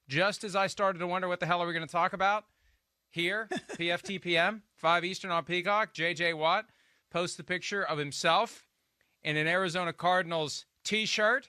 just as I started to wonder what the hell are we going to talk about, here, PFTPM, 5 Eastern on Peacock, J.J. Watt posts the picture of himself in an Arizona Cardinals T-shirt.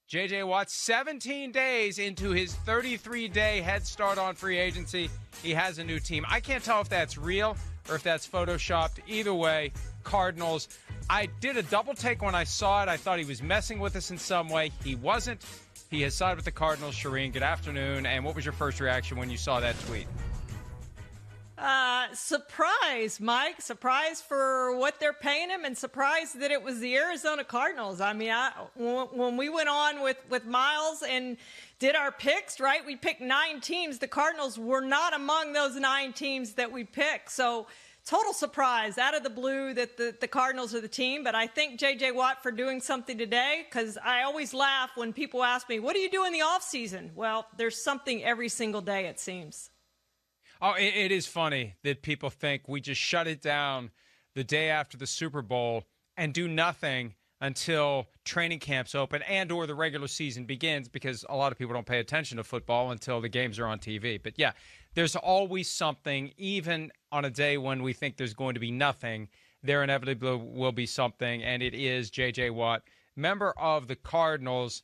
J.J. Watt, 17 days into his 33-day head start on free agency, he has a new team. I can't tell if that's real or if that's photoshopped. Either way, Cardinals. I did a double take when I saw it. I thought he was messing with us in some way. He wasn't. He has signed with the Cardinals. Charean, good afternoon. And what was your first reaction when you saw that tweet? Surprise, Mike. Surprise for what they're paying him, and surprise that it was the Arizona Cardinals. I mean, when we went on with Miles and did our picks, right, we picked 9 teams. The Cardinals were not among those 9 teams that we picked. So total surprise out of the blue that the Cardinals are the team. But I thank J.J. Watt for doing something today, because I always laugh when people ask me, what do you do in the offseason? Well, there's something every single day, it seems. Oh, it is funny that people think we just shut it down the day after the Super Bowl and do nothing until training camps open and or the regular season begins, because a lot of people don't pay attention to football until the games are on TV. But, yeah, there's always something. Even on a day when we think there's going to be nothing, there inevitably will be something, and it is J.J. Watt, member of the Cardinals.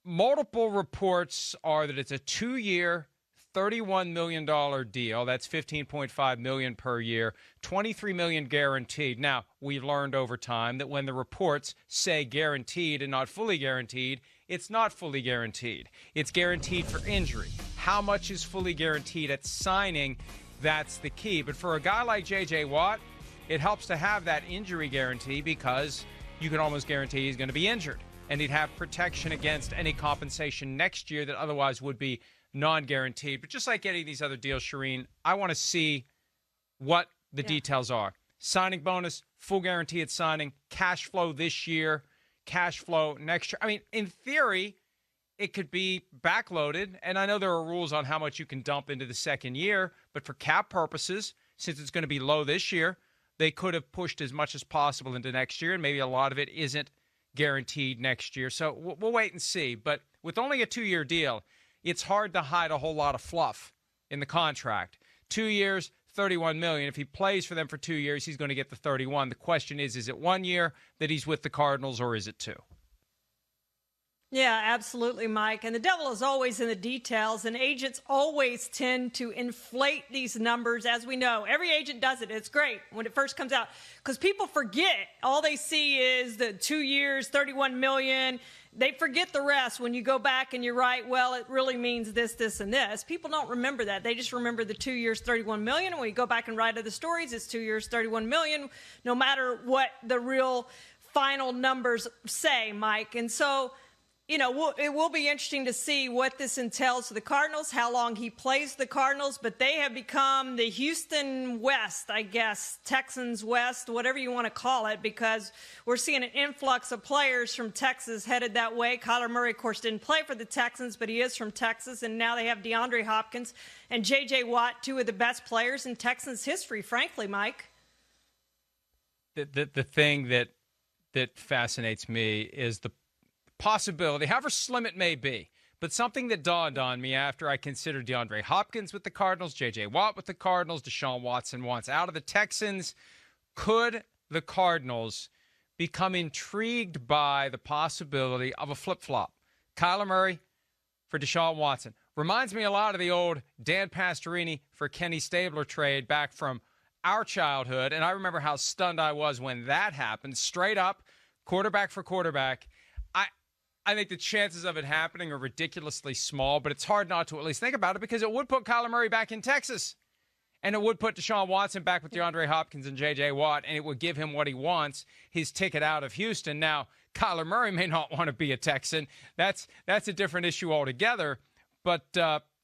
Multiple reports are that it's a 2-year, $31 million deal. That's $15.5 million per year, $23 million guaranteed. Now, we've learned over time that when the reports say guaranteed and not fully guaranteed, it's not fully guaranteed. It's guaranteed for injury. How much is fully guaranteed at signing? That's the key. But for a guy like J.J. Watt, it helps to have that injury guarantee, because you can almost guarantee he's going to be injured, and he'd have protection against any compensation next year that otherwise would be non-guaranteed. But just like any of these other deals, Charean, I want to see what the details are. Signing bonus, full guarantee at signing, cash flow this year, cash flow next year. I mean, in theory, it could be backloaded, and I know there are rules on how much you can dump into the second year, but for cap purposes, since it's going to be low this year, they could have pushed as much as possible into next year, and maybe a lot of it isn't guaranteed next year. So we'll wait and see. But with only a 2-year deal, it's hard to hide a whole lot of fluff in the contract. 2 years, $31 million. If he plays for them for 2 years, he's going to get the 31. The question is it 1 year that he's with the Cardinals, or is it 2? Yeah, absolutely, Mike. And the devil is always in the details, and agents always tend to inflate these numbers, as we know. Every agent does it. It's great when it first comes out, because people forget. All they see is the 2 years, $31 million. They forget the rest when you go back and you write, well, it really means this, this, and this. People don't remember that. They just remember the 2 years, $31 million. And when you go back and write other stories, it's 2 years, $31 million, no matter what the real final numbers say, Mike. And so, you know, it will be interesting to see what this entails for the Cardinals, how long he plays the Cardinals, but they have become the Houston West, I guess, Texans West, whatever you want to call it, because we're seeing an influx of players from Texas headed that way. Kyler Murray, of course, didn't play for the Texans, but he is from Texas, and now they have DeAndre Hopkins and J.J. Watt, 2 of the best players in Texans history, frankly, Mike. The thing that fascinates me is the possibility, however slim it may be, but something that dawned on me after I considered DeAndre Hopkins with the Cardinals, J.J. Watt with the Cardinals, Deshaun Watson wants out of the Texans. Could the Cardinals become intrigued by the possibility of a flip-flop? Kyler Murray for Deshaun Watson. Reminds me a lot of the old Dan Pastorini for Kenny Stabler trade back from our childhood, and I remember how stunned I was when that happened. Straight up, quarterback for quarterback. I think the chances of it happening are ridiculously small, but it's hard not to at least think about it, because it would put Kyler Murray back in Texas, and it would put Deshaun Watson back with DeAndre Hopkins and J.J. Watt, and it would give him what he wants, his ticket out of Houston. Now, Kyler Murray may not want to be a Texan. That's a different issue altogether, but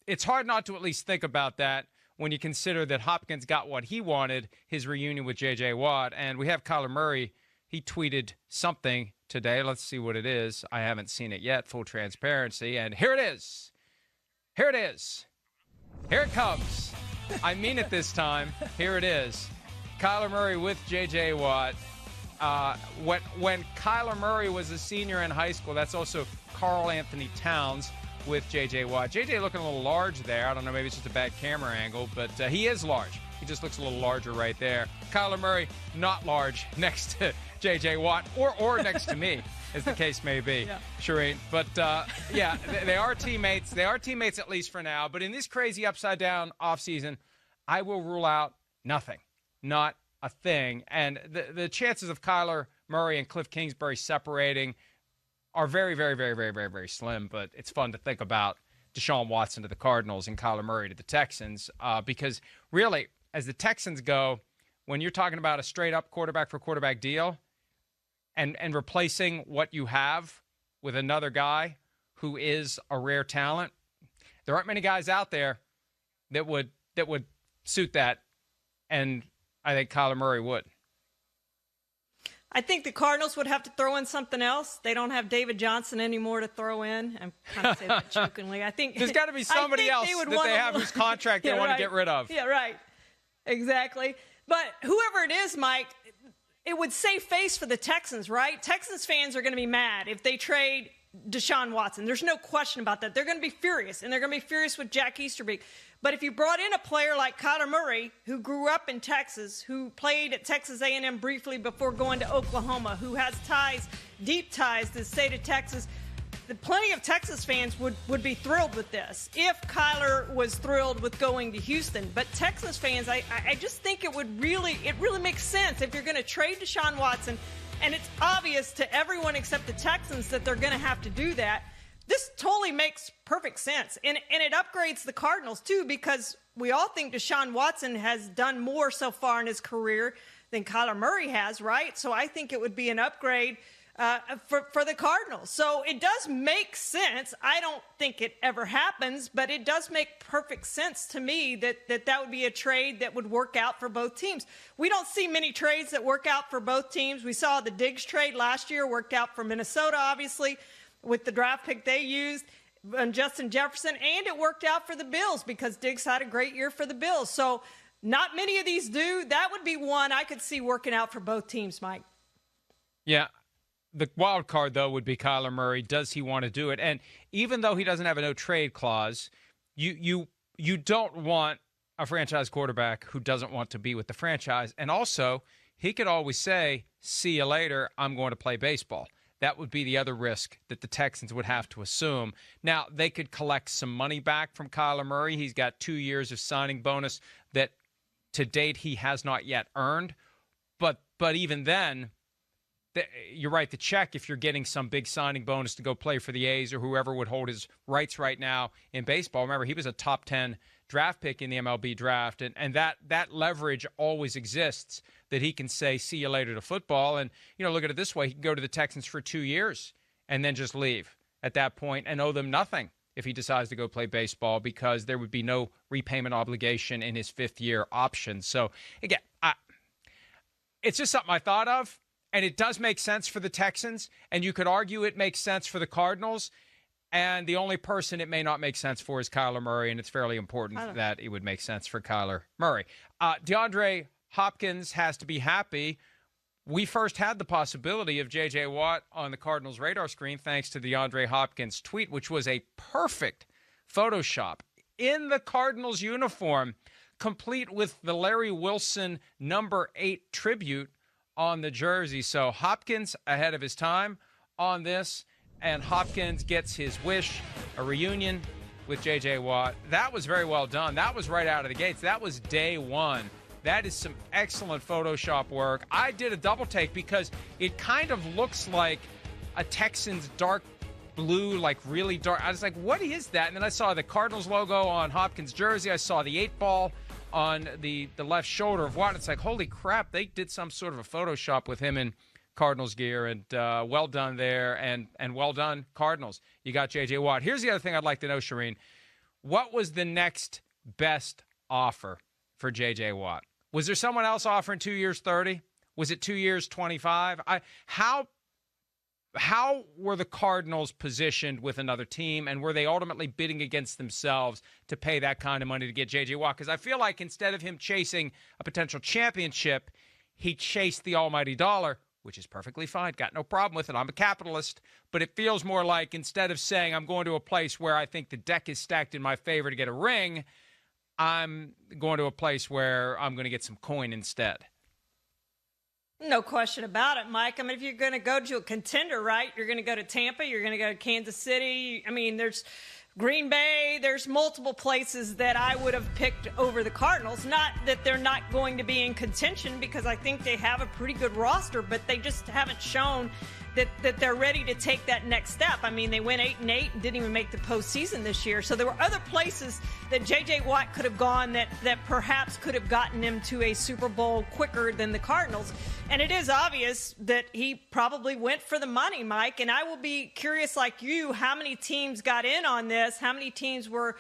it's hard not to at least think about that when you consider that Hopkins got what he wanted, his reunion with J.J. Watt, and we have Kyler Murray. He tweeted something today. Let's see what it is. I haven't seen it yet, full transparency. And here it is. Here it is. Here it comes. I mean it this time. Here it is. Kyler Murray with J.J. Watt. When Kyler Murray was a senior in high school, that's also Karl Anthony Towns, with J.J. Watt. J.J. looking a little large there. I don't know, maybe it's just a bad camera angle, but he is large. He just looks a little larger right there. Kyler Murray, not large next to J.J. Watt or next to me, as the case may be, yeah. Charean. But, yeah, they are teammates. They are teammates at least for now. But in this crazy upside-down offseason, I will rule out nothing, not a thing. And the chances of Kyler Murray and Cliff Kingsbury separating are very, very, very, very, very, very slim. But it's fun to think about Deshaun Watson to the Cardinals and Kyler Murray to the Texans because really, as the Texans go, when you're talking about a straight-up quarterback-for-quarterback deal and replacing what you have with another guy who is a rare talent, there aren't many guys out there that would suit that, and I think Kyler Murray would. I think the Cardinals would have to throw in something else. They don't have David Johnson anymore to throw in. I'm kind of saying that jokingly. I think there's got to be somebody else that they have whose contract they want to get rid of. Yeah, right. Exactly. But whoever it is, Mike, it would save face for the Texans, right? Texans fans are going to be mad if they trade Deshaun Watson. There's no question about that. They're going to be furious, and they're going to be furious with Jack Easterby. But if you brought in a player like Kyler Murray, who grew up in Texas, who played at Texas A&M briefly before going to Oklahoma, who has ties, deep ties to the state of Texas, plenty of Texas fans would be thrilled with this if Kyler was thrilled with going to Houston. But Texas fans, I just think it really makes sense if you're going to trade Deshaun Watson, and it's obvious to everyone except the Texans that they're going to have to do that. This totally makes perfect sense. And it upgrades the Cardinals, too, because we all think Deshaun Watson has done more so far in his career than Kyler Murray has, right? So I think it would be an upgrade for the Cardinals. So it does make sense. I don't think it ever happens, but it does make perfect sense to me that would be a trade that would work out for both teams. We don't see many trades that work out for both teams. We saw the Diggs trade last year worked out for Minnesota, obviously, with the draft pick they used and Justin Jefferson, and it worked out for the Bills because Diggs had a great year for the Bills. So not many of these do. That would be one I could see working out for both teams, Mike. Yeah. The wild card, though, would be Kyler Murray. Does he want to do it? And even though he doesn't have a no-trade clause, you don't want a franchise quarterback who doesn't want to be with the franchise. And also, he could always say, see you later, I'm going to play baseball. That would be the other risk that the Texans would have to assume. Now, they could collect some money back from Kyler Murray. He's got 2 years of signing bonus that, to date, he has not yet earned. But even then, you're right, the check, if you're getting some big signing bonus to go play for the A's or whoever would hold his rights right now in baseball. Remember, he was a top 10 draft pick in the MLB draft, and that leverage always exists that he can say, see you later to football. And, look at it this way. He can go to the Texans for 2 years and then just leave at that point and owe them nothing if he decides to go play baseball because there would be no repayment obligation in his fifth-year option. So, again, it's just something I thought of. And it does make sense for the Texans, and you could argue it makes sense for the Cardinals. And the only person it may not make sense for is Kyler Murray, and it's fairly important that it would make sense for Kyler Murray. DeAndre Hopkins has to be happy. We first had the possibility of J.J. Watt on the Cardinals' radar screen thanks to DeAndre Hopkins' tweet, which was a perfect Photoshop in the Cardinals uniform, complete with the Larry Wilson number 8 tribute on the jersey. So Hopkins ahead of his time on this, and Hopkins gets his wish, a reunion with J.J. Watt. That was very well done. That was right out of the gates. That was day one. That is some excellent Photoshop work. I did a double take because it kind of looks like a Texans dark blue, like really dark. I was like, what is that? And then I saw the Cardinals logo on Hopkins' jersey. I saw the 8-ball on the left shoulder of Watt. It's like, holy crap, they did some sort of a Photoshop with him in Cardinals gear, and well done there, and well done, Cardinals. You got J.J. Watt. Here's the other thing I'd like to know, Charean. What was the next best offer for J.J. Watt? Was there someone else offering 2 years, 30? Was it 2 years, 25? How were the Cardinals positioned with another team, and were they ultimately bidding against themselves to pay that kind of money to get J.J. Watt? Because I feel like instead of him chasing a potential championship, he chased the almighty dollar, which is perfectly fine. Got no problem with it. I'm a capitalist. But it feels more like instead of saying I'm going to a place where I think the deck is stacked in my favor to get a ring, I'm going to a place where I'm going to get some coin instead. No question about it, Mike. I mean, if you're going to go to a contender, right, you're going to go to Tampa, you're going to go to Kansas City. I mean, there's Green Bay, there's multiple places that I would have picked over the Cardinals. Not that they're not going to be in contention, because I think they have a pretty good roster, but they just haven't shown that they're ready to take that next step. I mean, they went 8-8 and didn't even make the postseason this year. So there were other places that J.J. Watt could have gone that perhaps could have gotten him to a Super Bowl quicker than the Cardinals. And it is obvious that he probably went for the money, Mike. And I will be curious, like you, how many teams got in on this? How many teams were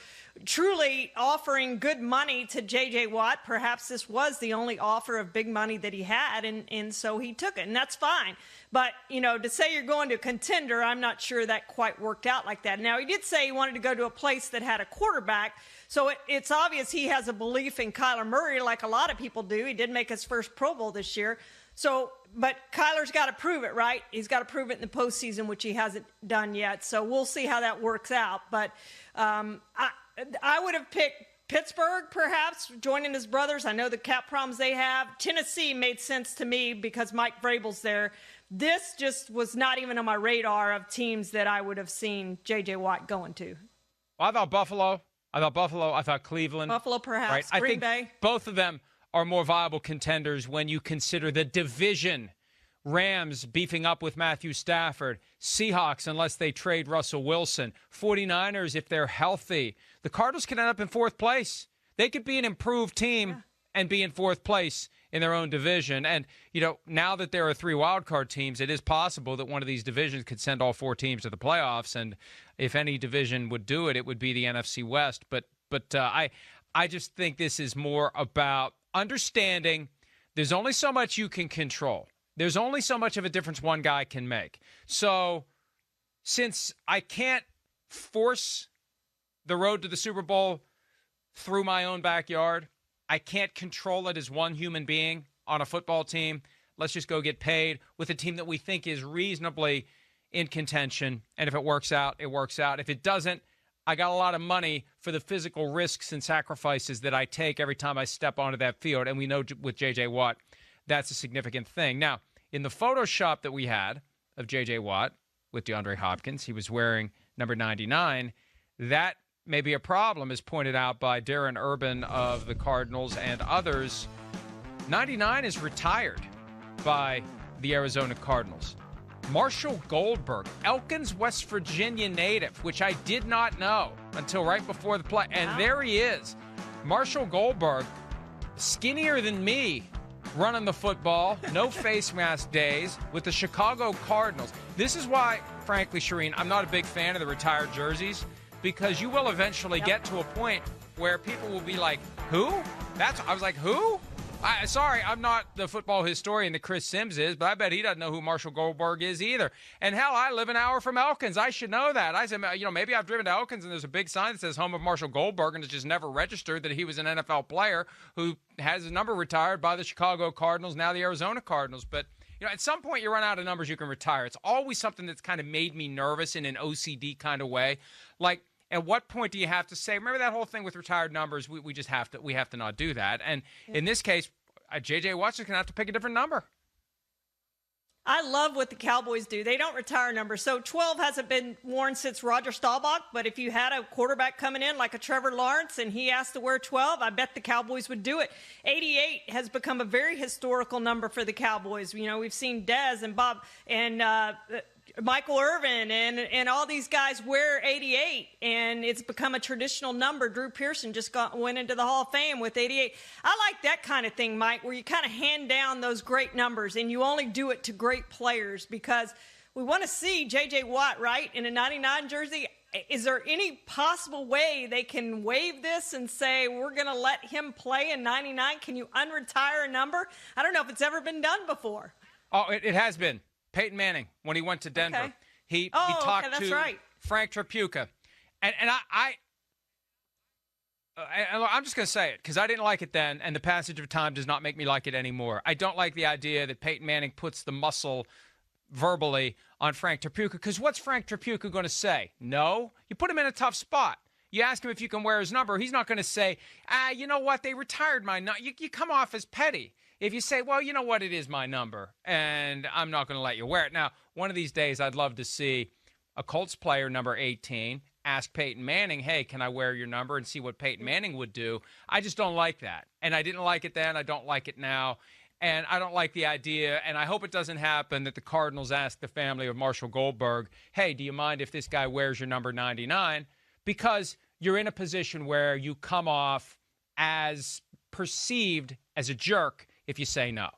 truly offering good money to J.J. Watt? Perhaps this was the only offer of big money that he had, and so he took it, and that's fine. But, you know, to say you're going to a contender, I'm not sure that quite worked out like that. Now, he did say he wanted to go to a place that had a quarterback, so it's obvious he has a belief in Kyler Murray like a lot of people do. He did make his first Pro Bowl this year. So, but Kyler's got to prove it, right? He's got to prove it in the postseason, which he hasn't done yet. So we'll see how that works out. But I would have picked Pittsburgh, perhaps, joining his brothers. I know the cap problems they have. Tennessee made sense to me because Mike Vrabel's there. This just was not even on my radar of teams that I would have seen J.J. Watt going to. Well, I thought Buffalo. I thought Cleveland. Buffalo, perhaps. Right? Green Bay. Both of them are more viable contenders when you consider the division. Rams beefing up with Matthew Stafford. Seahawks, unless they trade Russell Wilson. 49ers, if they're healthy. The Cardinals could end up in fourth place. They could be an improved team and be in fourth place in their own division. And, you know, now that there are 3 wildcard teams, it is possible that one of these divisions could send all 4 teams to the playoffs. And if any division would do it, it would be the NFC West. But I just think this is more about understanding there's only so much you can control. There's only so much of a difference one guy can make. So since I can't force the road to the Super Bowl through my own backyard, I can't control it as one human being on a football team. Let's just go get paid with a team that we think is reasonably in contention. And if it works out, it works out. If it doesn't, I got a lot of money for the physical risks and sacrifices that I take every time I step onto that field. And we know with J.J. Watt, that's a significant thing. Now, in the Photoshop that we had of J.J. Watt with DeAndre Hopkins, he was wearing number 99. That may be a problem, as pointed out by Darren Urban of the Cardinals and others. 99 is retired by the Arizona Cardinals. Marshall Goldberg, Elkins, West Virginia native, which I did not know until right before the play. And there he is. Marshall Goldberg, skinnier than me, running the football, no face mask days with the Chicago Cardinals. This is why, frankly, Charean, I'm not a big fan of the retired jerseys, because you will eventually get to a point where people will be like, who? I was like, who? Sorry, I'm not the football historian that Chris Sims is, but I bet he doesn't know who Marshall Goldberg is either. And hell, I live an hour from Elkins. I should know that. I said, you know, maybe I've driven to Elkins and there's a big sign that says home of Marshall Goldberg, and it's just never registered that he was an NFL player who has his number retired by the Chicago Cardinals, now the Arizona Cardinals. But, you know, at some point you run out of numbers you can retire. It's always something that's kind of made me nervous in an OCD kind of way. Like, at what point do you have to say, remember that whole thing with retired numbers? We just have to not do that. And in this case, J.J. Watt's going to have to pick a different number. I love what the Cowboys do. They don't retire numbers. So 12 hasn't been worn since Roger Staubach, but if you had a quarterback coming in like a Trevor Lawrence and he asked to wear 12, I bet the Cowboys would do it. 88 has become a very historical number for the Cowboys. You know, we've seen Dez and Bob and Michael Irvin and all these guys wear 88, and it's become a traditional number. Drew Pearson just went into the Hall of Fame with 88. I like that kind of thing, Mike, where you kind of hand down those great numbers, and you only do it to great players, because we want to see J.J. Watt, right, in a 99 jersey. Is there any possible way they can waive this and say, we're going to let him play in 99? Can you unretire a number? I don't know if it's ever been done before. Oh, it has been. Peyton Manning, when he went to Denver, okay. he talked that's to right. Frank Tripucka. And I'm just going to say it because I didn't like it then, and the passage of time does not make me like it anymore. I don't like the idea that Peyton Manning puts the muscle verbally on Frank Tripucka, because what's Frank Tripucka going to say? No? You put him in a tough spot. You ask him if you can wear his number. He's not going to say, you know what, they retired my number. You come off as petty. If you say, well, you know what, it is my number, and I'm not going to let you wear it. Now, one of these days, I'd love to see a Colts player, number 18, ask Peyton Manning, hey, can I wear your number, and see what Peyton Manning would do. I just don't like that. And I didn't like it then. I don't like it now. And I don't like the idea, and I hope it doesn't happen, that the Cardinals ask the family of Marshall Goldberg, hey, do you mind if this guy wears your number 99? Because you're in a position where you come off as perceived as a jerk if you say no.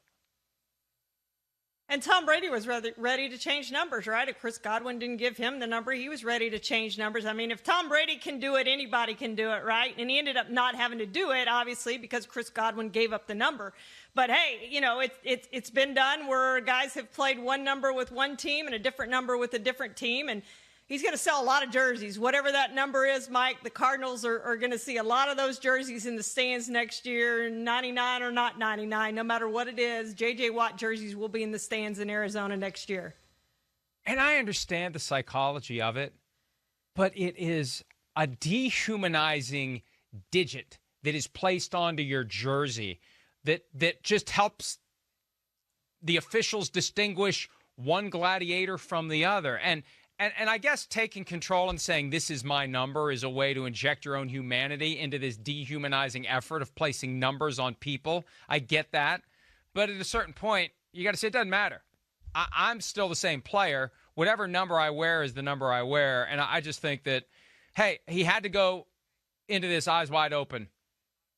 And Tom Brady was ready to change numbers, right? If Chris Godwin didn't give him the number, he was ready to change numbers. I mean, if Tom Brady can do it, anybody can do it, right? And he ended up not having to do it, obviously, because Chris Godwin gave up the number. But, hey, you know, it's been done where guys have played one number with one team and a different number with a different team, and he's going to sell a lot of jerseys. Whatever that number is, Mike, the Cardinals are going to see a lot of those jerseys in the stands next year, 99 or not 99, no matter what it is. J.J. Watt jerseys will be in the stands in Arizona next year. And I understand the psychology of it, but it is a dehumanizing digit that is placed onto your jersey that just helps the officials distinguish one gladiator from the other. And I guess taking control and saying this is my number is a way to inject your own humanity into this dehumanizing effort of placing numbers on people. I get that. But at a certain point, you got to say it doesn't matter. I'm still the same player. Whatever number I wear is the number I wear. And I just think that, hey, he had to go into this eyes wide open.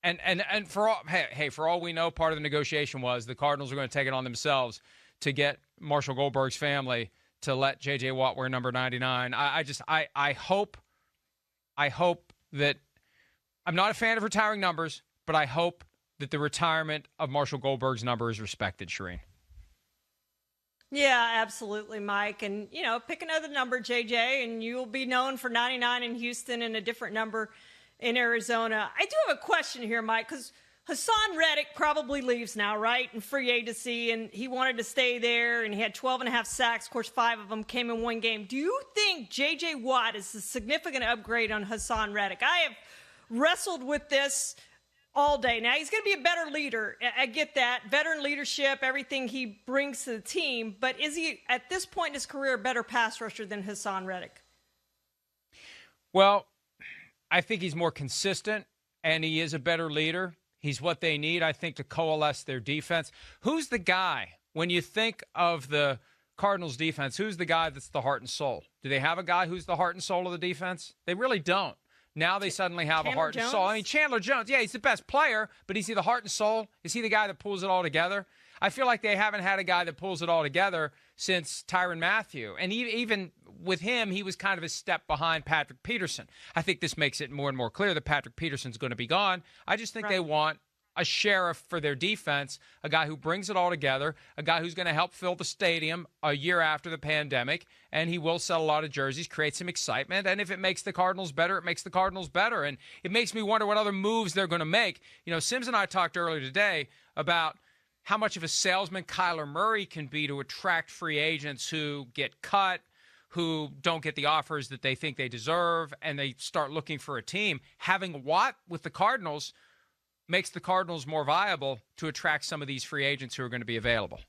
And for all we know, part of the negotiation was the Cardinals are going to take it on themselves to get Marshall Goldberg's family to let J.J. Watt wear number 99. I hope that I'm not a fan of retiring numbers, but I hope that the retirement of Marshall Goldberg's number is respected, Charean. Yeah, absolutely, Mike. And, you know, pick another number, JJ, and you'll be known for 99 in Houston and a different number in Arizona. I do have a question here, Mike, because Hassan Reddick probably leaves now, right, in free agency, and he wanted to stay there, and he had 12 and a half sacks. Of course, 5 of them came in one game. Do you think J.J. Watt is a significant upgrade on Hassan Reddick? I have wrestled with this all day. Now, he's going to be a better leader. I get that. Veteran leadership, everything he brings to the team. But is he, at this point in his career, a better pass rusher than Hassan Reddick? Well, I think he's more consistent, and he is a better leader. He's what they need, I think, to coalesce their defense. Who's the guy, when you think of the Cardinals defense, who's the guy that's the heart and soul? Do they have a guy who's the heart and soul of the defense? They really don't. Now they suddenly have a heart and soul. I mean, Chandler Jones, yeah, he's the best player, but is he the heart and soul? Is he the guy that pulls it all together? I feel like they haven't had a guy that pulls it all together since Tyrann Mathieu. And even with him, he was kind of a step behind Patrick Peterson. I think this makes it more and more clear that Patrick Peterson's going to be gone. I just think they want a sheriff for their defense, a guy who brings it all together, a guy who's going to help fill the stadium a year after the pandemic, and he will sell a lot of jerseys, create some excitement, and if it makes the Cardinals better, it makes the Cardinals better. And it makes me wonder what other moves they're going to make. You know, Sims and I talked earlier today about how much of a salesman Kyler Murray can be to attract free agents who get cut, who don't get the offers that they think they deserve, and they start looking for a team. Having Watt with the Cardinals makes the Cardinals more viable to attract some of these free agents who are going to be available.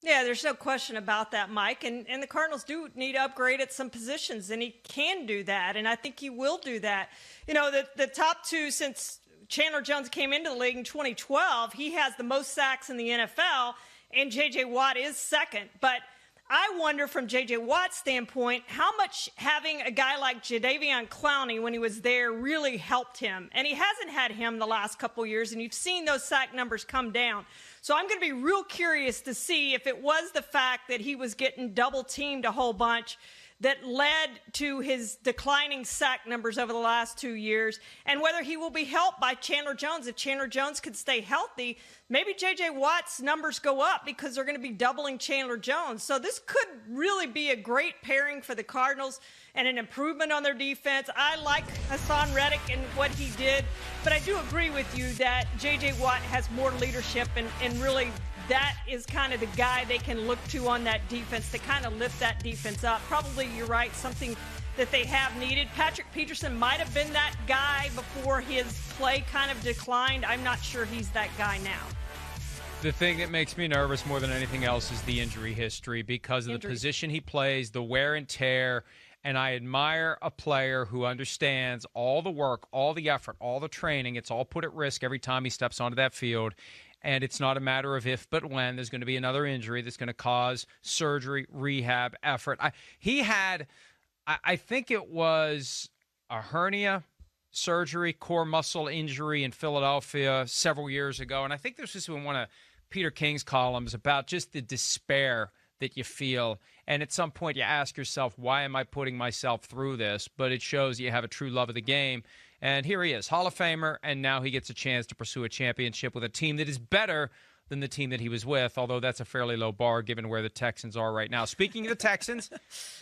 Yeah, there's no question about that, Mike. And the Cardinals do need to upgrade at some positions, and he can do that, and I think he will do that. You know, the top two since Chandler Jones came into the league in 2012, he has the most sacks in the NFL, and J.J. Watt is second. But I wonder from J.J. Watt's standpoint how much having a guy like Jadeveon Clowney when he was there really helped him. And he hasn't had him the last couple years, and you've seen those sack numbers come down. So I'm going to be real curious to see if it was the fact that he was getting double-teamed a whole bunch that led to his declining sack numbers over the last 2 years, and whether he will be helped by Chandler Jones. If Chandler Jones could stay healthy, maybe J.J. Watt's numbers go up because they're going to be doubling Chandler Jones. So this could really be a great pairing for the Cardinals and an improvement on their defense. I like Hassan Reddick and what he did, but I do agree with you that J.J. Watt has more leadership, and really that is kind of the guy they can look to on that defense to kind of lift that defense up. Probably, you're right, something that they have needed. Patrick Peterson might have been that guy before his play kind of declined. I'm not sure he's that guy now. The thing that makes me nervous more than anything else is the injury history because of the position he plays, the wear and tear. And I admire a player who understands all the work, all the effort, all the training. It's all put at risk every time he steps onto that field. And it's not a matter of if but when. There's going to be another injury that's going to cause surgery, rehab, effort. I think it was a hernia surgery, core muscle injury in Philadelphia several years ago. And I think this was in one of Peter King's columns about just the despair that you feel. And at some point you ask yourself, why am I putting myself through this? But it shows you have a true love of the game. And here he is, Hall of Famer, and now he gets a chance to pursue a championship with a team that is better than the team that he was with, although that's a fairly low bar given where the Texans are right now. Speaking of the Texans,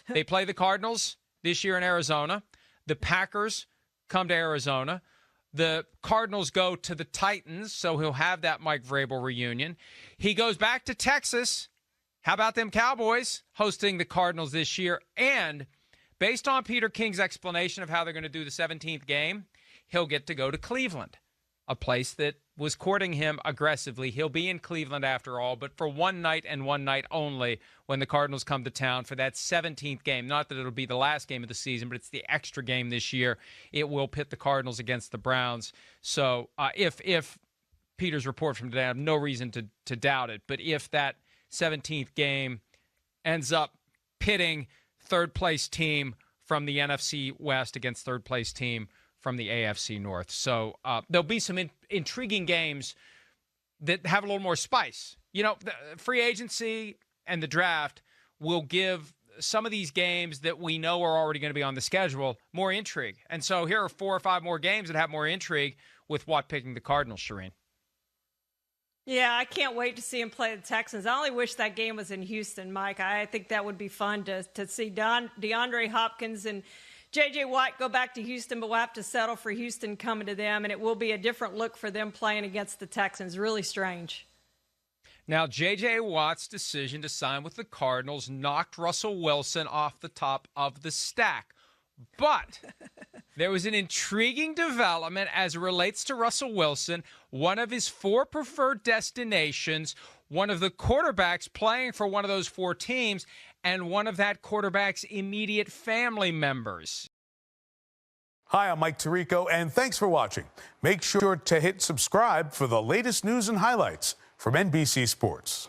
they play the Cardinals this year in Arizona. The Packers come to Arizona. The Cardinals go to the Titans, so he'll have that Mike Vrabel reunion. He goes back to Texas. How about them Cowboys hosting the Cardinals this year? And based on Peter King's explanation of how they're going to do the 17th game, he'll get to go to Cleveland, a place that was courting him aggressively. He'll be in Cleveland after all, but for one night and one night only when the Cardinals come to town for that 17th game. Not that it'll be the last game of the season, but it's the extra game this year. It will pit the Cardinals against the Browns. So if Peter's report from today, I have no reason to doubt it, but if that 17th game ends up pitting third-place team from the NFC West against third-place team from the AFC North. So there'll be some intriguing games that have a little more spice. You know, the free agency and the draft will give some of these games that we know are already going to be on the schedule more intrigue. And so here are 4 or 5 more games that have more intrigue with Watt picking the Cardinals, Charean. Yeah, I can't wait to see him play the Texans. I only wish that game was in Houston, Mike. I think that would be fun to see DeAndre Hopkins and J.J. Watt go back to Houston, but we'll have to settle for Houston coming to them, and it will be a different look for them playing against the Texans. Really strange. Now, J.J. Watt's decision to sign with the Cardinals knocked Russell Wilson off the top of the stack. But there was an intriguing development as it relates to Russell Wilson, one of his 4 preferred destinations, one of the quarterbacks playing for one of those 4 teams, and one of that quarterback's immediate family members. Hi, I'm Mike Tirico, and thanks for watching. Make sure to hit subscribe for the latest news and highlights from NBC Sports.